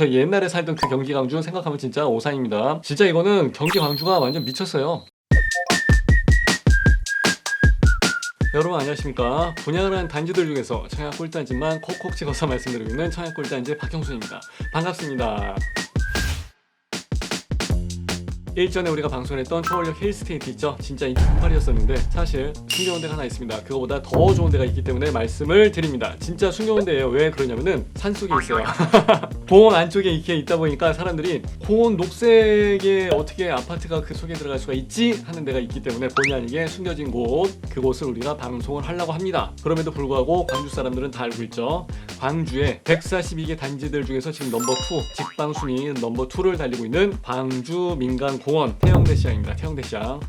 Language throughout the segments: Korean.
저 옛날에 살던 그 경기 광주 생각하면 진짜 오산입니다. 진짜 이거는 경기 광주가 완전 미쳤어요. 여러분 안녕하십니까. 분양을 한 단지들 중에서 청약 꿀단지만 콕콕 찍어서 말씀드리고 있는 청약 꿀단지 박형수입니다. 반갑습니다. 일전에 우리가 방송했던 초월역 힐스테이트 있죠? 진짜 인기 폭발이었었는데 사실 숨겨온 데가 하나 있습니다. 그거보다 더 좋은 데가 있기 때문에 말씀을 드립니다. 진짜 숨겨온 데예요. 왜 그러냐면은 산속에 있어요. 공원 안쪽에 이렇게 있다 보니까 사람들이 공원 녹색에 어떻게 아파트가 그 속에 들어갈 수가 있지? 하는 데가 있기 때문에 본의 아니게 숨겨진 곳, 그곳을 우리가 방송을 하려고 합니다. 그럼에도 불구하고 광주 사람들은 다 알고 있죠. 광주에 142개 단지들 중에서 지금 넘버 2, 직방 순위 넘버 2를 달리고 있는 광주 민간공원 태영대시장입니다. 태영대시장.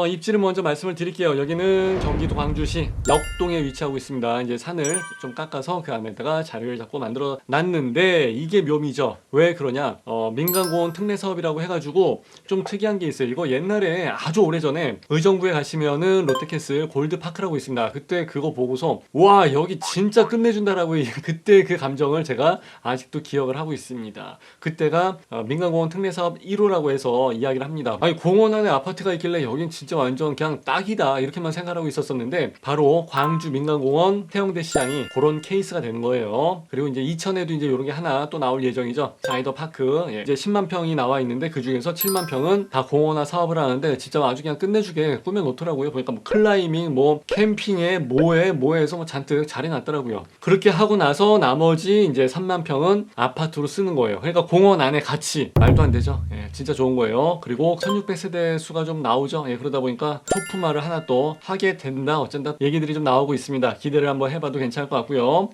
입지를 먼저 말씀을 드릴게요. 여기는 경기도 광주시 역동에 위치하고 있습니다. 이제 산을 좀 깎아서 그 안에다가 자리를 잡고 만들어 놨는데 이게 묘미죠. 왜 그러냐? 민간공원 특례 사업이라고 해가지고 좀 특이한 게 있어요. 이거 옛날에 아주 오래전에 의정부에 가시면은 롯데캐슬 골드파크라고 있습니다. 그때 그거 보고서 와 여기 진짜 끝내준다라고 그때 그 감정을 제가 아직도 기억을 하고 있습니다. 그때가 민간공원 특례 사업 1호라고 해서 이야기를 합니다. 아니 공원 안에 아파트가 있길래 여긴 진짜 완전 그냥 딱이다 이렇게만 생각하고 있었었는데 바로 광주 민간공원 태영대 시장이 그런 케이스가 되는 거예요. 그리고 이제 이천에도 이제 이런 게 하나 또 나올 예정이죠. 자이더파크 이제 10만 평이 나와 있는데 그 중에서 7만 평은 다 공원화 사업을 하는데 진짜 아주 그냥 끝내주게 꾸며 놓더라고요. 보니까 뭐 클라이밍, 뭐 캠핑에 뭐해서 뭐 잔뜩 자리 났더라고요. 그렇게 하고 나서 나머지 이제 3만 평은 아파트로 쓰는 거예요. 그러니까 공원 안에 같이 말도 안 되죠. 진짜 좋은 거예요. 그리고 1600세대 수가 좀 나오죠. 그러다 보니까 소품화를 하나 또 하게 된다 어쩐다 얘기들이 좀 나오고 있습니다. 기대를 한번 해봐도 괜찮을 것 같고요.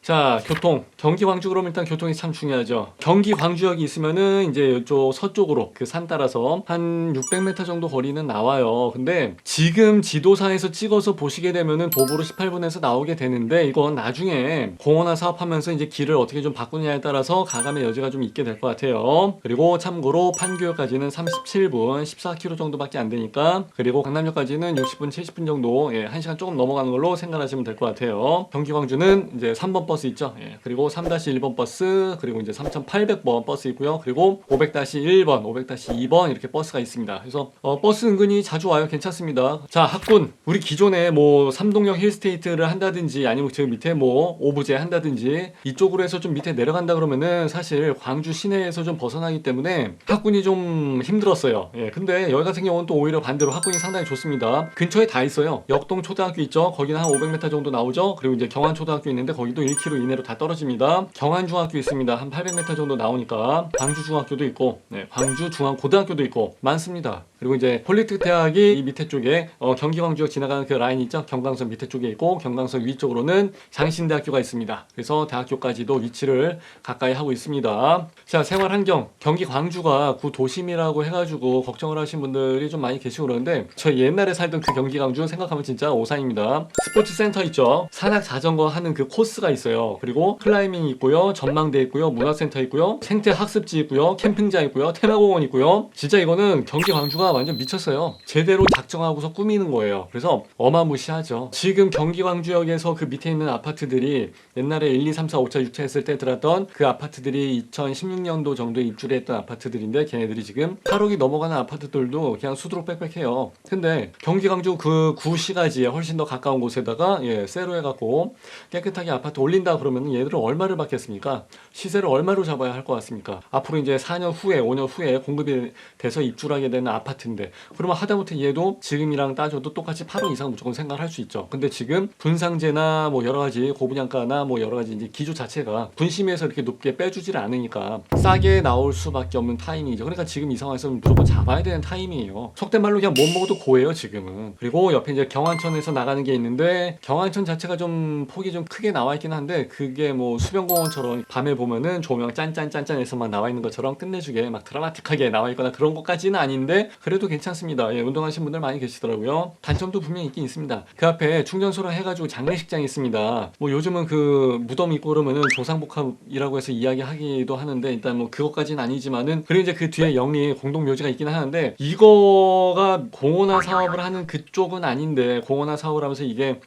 자, 교통. 경기 광주 그러면 일단 교통이 참 중요하죠. 경기 광주역이 있으면은 이제 이쪽 서쪽으로 그 산 따라서 한 600m 정도 거리는 나와요. 근데 지금 지도상에서 찍어서 보시게 되면은 도보로 18분에서 나오게 되는데 이건 나중에 공원화 사업하면서 이제 길을 어떻게 좀 바꾸느냐에 따라서 가감의 여지가 좀 있게 될 것 같아요. 그리고 참고로 판교역까지는 37분, 14km 정도밖에 안 되니까 그리고 강남역까지는 60분, 70분 정도 1시간 조금 넘어가는 걸로 생각하시면 될 것 같아요. 경기 광주는 이제 3번 버스 있죠. 그리고 3-1번 버스, 그리고 이제 3800번 버스 있고요. 그리고 500-1번, 500-2번 이렇게 버스가 있습니다. 그래서 버스 은근히 자주 와요. 괜찮습니다. 자, 학군. 우리 기존에 뭐 삼동역 힐스테이트를 한다든지 아니면 저 밑에 뭐 오브제 한다든지 이쪽으로 해서 좀 밑에 내려간다 그러면은 사실 광주 시내에서 좀 벗어나기 때문에 학군이 좀 힘들었어요. 근데 여기 같은 경우는 또 오히려 반대로 학군이 상당히 좋습니다. 근처에 다 있어요. 역동 초등학교 있죠. 거기는 한 500m 정도 나오죠. 그리고 이제 경안 초등학교 있는데 거기도 1km 이내로 다 떨어집니다. 경안중학교 있습니다. 한 800m 정도 나오니까 광주중학교도 있고 광주중앙고등학교도 있고 많습니다. 그리고 이제 폴리텍 대학이 이 밑에 쪽에 경기 광주역 지나가는 그 라인 있죠. 경강선 밑에 쪽에 있고 경강선 위쪽으로는 장신대학교가 있습니다. 그래서 대학교까지도 위치를 가까이 하고 있습니다. 자, 생활환경. 경기 광주가 구도심이라고 해가지고 걱정을 하신 분들이 좀 많이 계시고 그러는데 저 옛날에 살던 그 경기 광주 생각하면 진짜 오산입니다. 스포츠센터 있죠. 산악 자전거 하는 그 코스가 있어요. 그리고 클라이밍이 있고요. 전망대 있고요. 문화센터 있고요. 생태 학습지 있고요. 캠핑장 있고요. 테마공원 있고요. 진짜 이거는 경기 광주가 완전 미쳤어요. 제대로 작정하고서 꾸미는 거예요. 그래서 어마무시하죠. 지금 경기 광주역에서 그 밑에 있는 아파트들이 옛날에 1, 2, 3, 4, 5차, 6차 했을 때 들었던 그 아파트들이 2016년도 정도에 입주를 했던 아파트들인데 걔네들이 지금 8억이 넘어가는 아파트들도 그냥 수두룩 빽빽해요. 근데 경기 광주 그 구시가지에 훨씬 더 가까운 곳에다가 새로 해갖고 깨끗하게 아파트 올린다 그러면 얘들은 얼마를 받겠습니까? 시세를 얼마로 잡아야 할 것 같습니까? 앞으로 이제 4년 후에 5년 후에 공급이 돼서 입주를 하게 되는 아파트인데 그러면 하다못해 얘도 지금이랑 따져도 똑같이 8억 이상 무조건 생각할 수 있죠. 근데 지금 분상제나 뭐 여러 가지 고분양가나 뭐 여러 가지 이제 기조 자체가 분심에서 이렇게 높게 빼주질 않으니까 싸게 나올 수밖에 없는 타이밍이죠. 그러니까 지금 이 상황에서는 무조건 잡아야 되는 타이밍이에요. 속된 말로 그냥 못 먹어도 고예요 지금은. 그리고 옆에 이제 경안천에서 나가는 게 있는데 경안천 자체가 좀 폭이 좀 크게 나와 있긴 한데 그게 뭐 수변공원처럼 밤에 보면은 조명 짠짠짠짠해서만 나와 있는 것처럼 끝내주게 막 드라마틱하게 나와 있거나 그런 것까지는 아닌데 그래도 괜찮습니다. 운동하시는 분들 많이 계시더라고요. 단점도 분명히 있긴 있습니다. 그 앞에 충전소랑 해가지고 장례식장이 있습니다. 뭐 요즘은 그 무덤 있고 그러면은 조상복합이라고 해서 이야기하기도 하는데 일단 뭐 그것까지는 아니지만은 그리고 이제 그 뒤에 영리 공동묘지가 있긴 하는데 이거가 공원화 사업을 하는 그쪽은 아닌데 공원화 사업을 하면서 이게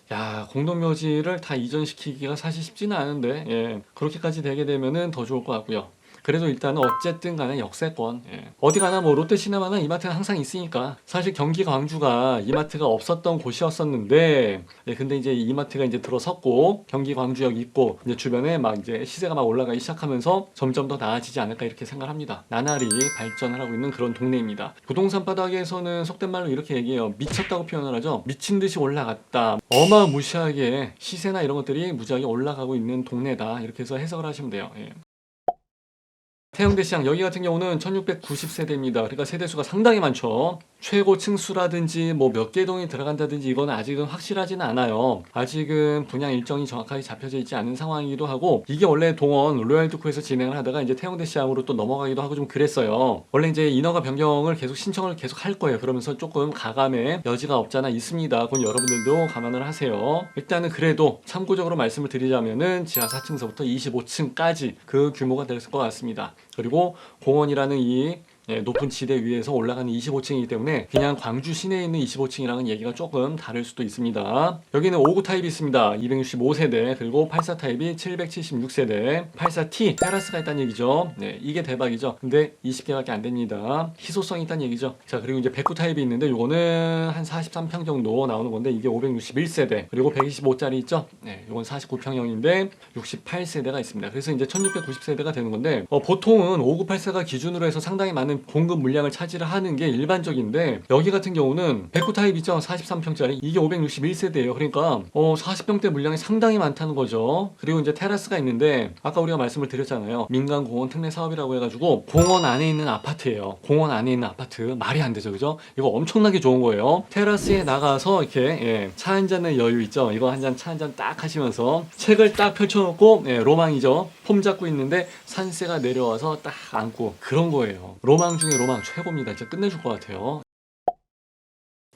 공동묘지를 다 이전시키기가 사실 쉽지는 않은데 그렇게까지 되게 되면은 더 좋을 것 같고요. 그래도 일단은 어쨌든 간에 역세권, 어디 가나 뭐 롯데시네마나 이마트는 항상 있으니까. 사실 경기 광주가 이마트가 없었던 곳이었었는데 근데 이제 이마트가 이제 들어섰고 경기 광주역 있고 이제 주변에 막 이제 시세가 막 올라가기 시작하면서 점점 더 나아지지 않을까 이렇게 생각합니다. 나날이 발전을 하고 있는 그런 동네입니다. 부동산 바닥에서는 속된 말로 이렇게 얘기해요. 미쳤다고 표현을 하죠. 미친 듯이 올라갔다. 어마무시하게 시세나 이런 것들이 무지하게 올라가고 있는 동네다. 이렇게 해서 해석을 하시면 돼요. 태영대 시장 여기 같은 경우는 1690세대입니다. 그러니까 세대수가 상당히 많죠. 최고 층수라든지 뭐 몇 개 동이 들어간다든지 이거는 아직은 확실하지는 않아요. 아직은 분양 일정이 정확하게 잡혀져 있지 않은 상황이기도 하고 이게 원래 동원 로얄드코에서 진행을 하다가 이제 태영대 시장으로 또 넘어가기도 하고 좀 그랬어요. 원래 이제 인허가 변경을 계속 신청을 계속 할 거예요. 그러면서 조금 가감의 여지가 없잖아 있습니다. 그건 여러분들도 감안을 하세요. 일단은 그래도 참고적으로 말씀을 드리자면은 지하 4층서부터 25층까지 그 규모가 될 것 같습니다. 그리고 공원이라는 이 높은 지대 위에서 올라가는 25층이기 때문에 그냥 광주 시내에 있는 25층이랑은 얘기가 조금 다를 수도 있습니다. 여기는 5구 타입이 있습니다. 265세대 그리고 84 타입이 776세대 84T 테라스가 있다는 얘기죠. 이게 대박이죠. 근데 20개밖에 안 됩니다. 희소성이 있다는 얘기죠. 자 그리고 이제 109 타입이 있는데 요거는 한 43평 정도 나오는 건데 이게 561세대 그리고 125짜리 있죠. 요건 49평형인데 68세대가 있습니다. 그래서 이제 1690세대가 되는 건데 보통은 5984가 기준으로 해서 상당히 많은 공급 물량을 차지를 하는 게 일반적인데 여기 같은 경우는 109 타입 있죠. 43평짜리 이게 561세대예요. 그러니까 40평대 물량이 상당히 많다는 거죠. 그리고 이제 테라스가 있는데 아까 우리가 말씀을 드렸잖아요. 민간공원 특례 사업이라고 해가지고 공원 안에 있는 아파트예요. 공원 안에 있는 아파트 말이 안 되죠. 그죠? 이거 엄청나게 좋은 거예요. 테라스에 나가서 이렇게 차 한 잔의 여유 있죠. 이거 한 잔 차 한 잔 딱 하시면서 책을 딱 펼쳐놓고 로망이죠. 폼 잡고 있는데 산세가 내려와서 딱 안고 그런 거예요. 로망 중에 로망 최고입니다. 진짜 끝내줄 것 같아요.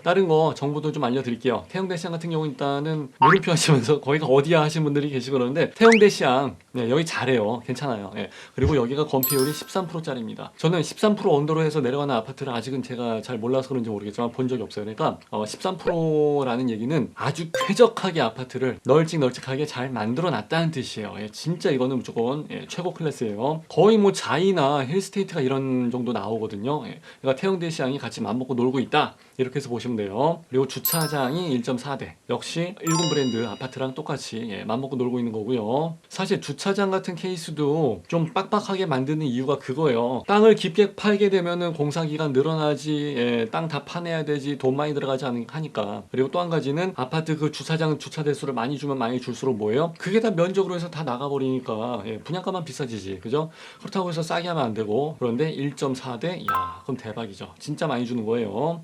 다른 거 정보도 좀 알려드릴게요. 태영대 시장 같은 경우 일단은 물음표 하시면서 거기가 어디야 하시는 분들이 계시고 그러는데 태영대 시장 여기 잘해요. 괜찮아요. 그리고 여기가 건폐율이 13%짜리입니다. 저는 13% 언더로 해서 내려가는 아파트를 아직은 제가 잘 몰라서 그런지 모르겠지만 본 적이 없어요. 그러니까 13%라는 얘기는 아주 쾌적하게 아파트를 널찍널찍하게 잘 만들어 놨다는 뜻이에요. 진짜 이거는 무조건 최고 클래스예요. 거의 뭐 자이나 힐스테이트가 이런 정도 나오거든요. 그러니까 태영대 시장이 같이 맘먹고 놀고 있다. 이렇게 해서 보시면 돼요. 그리고 주차장이 1.4대 역시 1군 브랜드 아파트랑 똑같이 맘먹고 놀고 있는 거고요. 사실 주차장 같은 케이스도 좀 빡빡하게 만드는 이유가 그거예요. 땅을 깊게 팔게 되면은 공사기간 늘어나지 땅 다 파내야 되지 돈 많이 들어가지 하니까. 그리고 또 한 가지는 아파트 그 주차장 주차 대수를 많이 주면 많이 줄수록 뭐예요? 그게 다 면적으로 해서 다 나가버리니까 분양가만 비싸지지 그죠? 그렇다고 해서 싸게 하면 안 되고 그런데 1.4대 야 그럼 대박이죠. 진짜 많이 주는 거예요.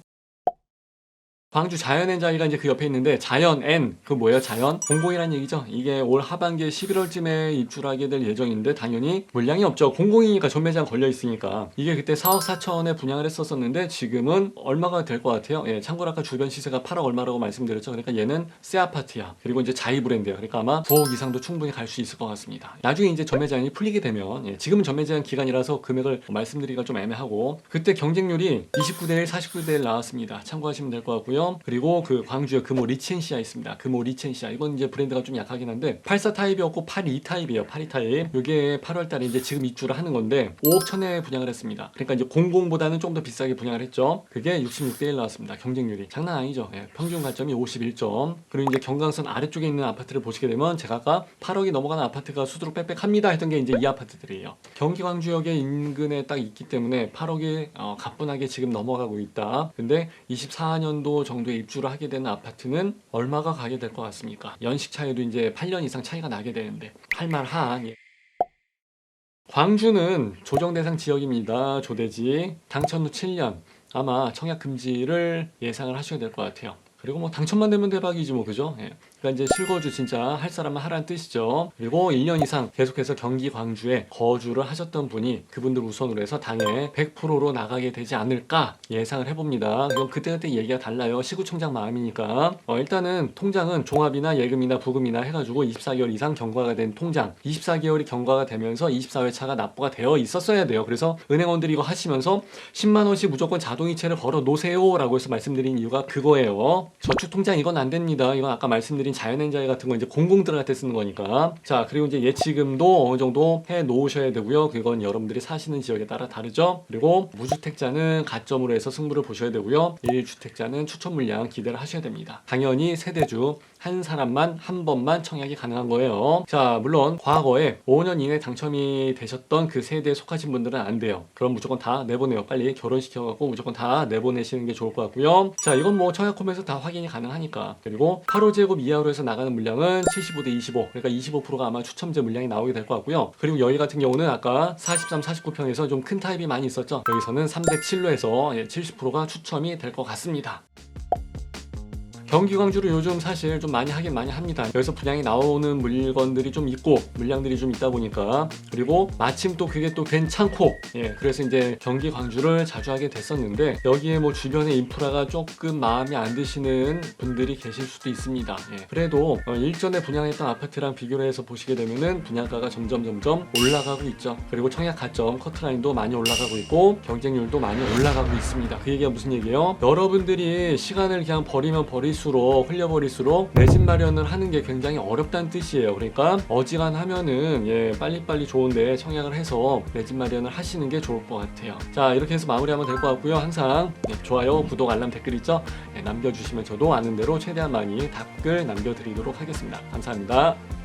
광주 자연엔자이가 이제 그 옆에 있는데 자연엔 그 뭐예요? 자연 공공이란 얘기죠. 이게 올 하반기에 11월쯤에 입주하게 될 예정인데 당연히 물량이 없죠. 공공이니까 전매장 걸려 있으니까 이게 그때 4억 4천에 분양을 했었었는데 지금은 얼마가 될 것 같아요? 참고로 아까 주변 시세가 8억 얼마라고 말씀드렸죠. 그러니까 얘는 새 아파트야. 그리고 이제 자이 브랜드야. 그러니까 아마 9억 이상도 충분히 갈 수 있을 것 같습니다. 나중에 이제 전매장이 풀리게 되면 지금은 전매장 기간이라서 금액을 말씀드리기가 좀 애매하고 그때 경쟁률이 29대1 49대1 나왔습니다. 참고하시면 될 것 같고요. 그리고 그 광주에 금호 리첸시아 있습니다. 금호 리첸시아 이건 이제 브랜드가 좀 약하긴 한데 84 타입이었고 82 타입이에요. 82 타입 이게 8월달에 이제 지금 입주를 하는 건데 5억 천에 분양을 했습니다. 그러니까 이제 00보다는 좀 더 비싸게 분양을 했죠. 그게 66대1 나왔습니다. 경쟁률이 장난 아니죠. 평균 가점이 51점. 그리고 이제 경강선 아래쪽에 있는 아파트를 보시게 되면 제가 아까 8억이 넘어가는 아파트가 수두룩 빽빽합니다 했던 게 이제 이 아파트들이에요. 경기 광주역의 인근에 딱 있기 때문에 8억이 가뿐하게 지금 넘어가고 있다. 근데 24년도 정도에 입주를 하게 되는 아파트는 얼마가 가게 될 것 같습니까? 연식 차이도 이제 8년 이상 차이가 나게 되는데 할만한 광주는 조정 대상 지역입니다. 조대지 당첨 후 7년 아마 청약 금지를 예상을 하셔야 될 것 같아요. 그리고 뭐 당첨만 되면 대박이지 뭐 그죠? 그러니까 이제 실거주 진짜 할 사람은 하라는 뜻이죠. 그리고 1년 이상 계속해서 경기 광주에 거주를 하셨던 분이 그분들 우선으로 해서 당에 100%로 나가게 되지 않을까 예상을 해봅니다. 그럼 그때그때 얘기가 달라요. 시구청장 마음이니까. 일단은 통장은 종합이나 예금이나 부금이나 해가지고 24개월 이상 경과가 된 통장 24개월이 경과가 되면서 24회차가 납부가 되어 있었어야 돼요. 그래서 은행원들이 이거 하시면서 10만원씩 무조건 자동이체를 걸어 놓으세요 라고 해서 말씀드린 이유가 그거예요. 저축통장 이건 안 됩니다. 이건 아까 말씀드린 말씀드린 자연행자리 같은 거 이제 공공 들어갈 때 쓰는 거니까. 자, 그리고 이제 예치금도 어느 정도 해 놓으셔야 되고요. 그건 여러분들이 사시는 지역에 따라 다르죠. 그리고 무주택자는 가점으로 해서 승부를 보셔야 되고요. 1주택자는 추천 물량 기대를 하셔야 됩니다. 당연히 세대주 한 사람만 한 번만 청약이 가능한 거예요. 자, 물론 과거에 5년 이내 당첨이 되셨던 그 세대에 속하신 분들은 안 돼요. 그럼 무조건 다 내보내요. 빨리 결혼시켜갖고 무조건 다 내보내시는 게 좋을 것 같고요. 자, 이건 뭐 청약홈에서 다 확인이 가능하니까. 그리고 8호제곱 이하로 해서 나가는 물량은 75대 25, 그러니까 25%가 아마 추첨제 물량이 나오게 될 것 같고요. 그리고 여기 같은 경우는 아까 43, 49평에서 좀 큰 타입이 많이 있었죠. 여기서는 3대 7로 해서 70%가 추첨이 될 것 같습니다. 경기 광주를 요즘 사실 좀 많이 하긴 많이 합니다. 여기서 분양이 나오는 물건들이 좀 있고 물량들이 좀 있다 보니까, 그리고 마침 또 그게 또 괜찮고, 그래서 이제 경기 광주를 자주 하게 됐었는데, 여기에 뭐 주변의 인프라가 조금 마음에 안 드시는 분들이 계실 수도 있습니다. 그래도 일전에 분양했던 아파트랑 비교를 해서 보시게 되면은 분양가가 점점 올라가고 있죠. 그리고 청약 가점 커트라인도 많이 올라가고 있고 경쟁률도 많이 올라가고 있습니다. 그 얘기가 무슨 얘기예요? 여러분들이 시간을 그냥 버리면 흘려버릴수록 내 집 마련을 하는 게 굉장히 어렵다는 뜻이에요. 그러니까 어지간하면은 빨리빨리 좋은데 청약을 해서 내 집 마련을 하시는 게 좋을 것 같아요. 자, 이렇게 해서 마무리하면 될 것 같고요. 항상 좋아요, 구독, 알람, 댓글 있죠? 남겨주시면 저도 아는 대로 최대한 많이 답글 남겨드리도록 하겠습니다. 감사합니다.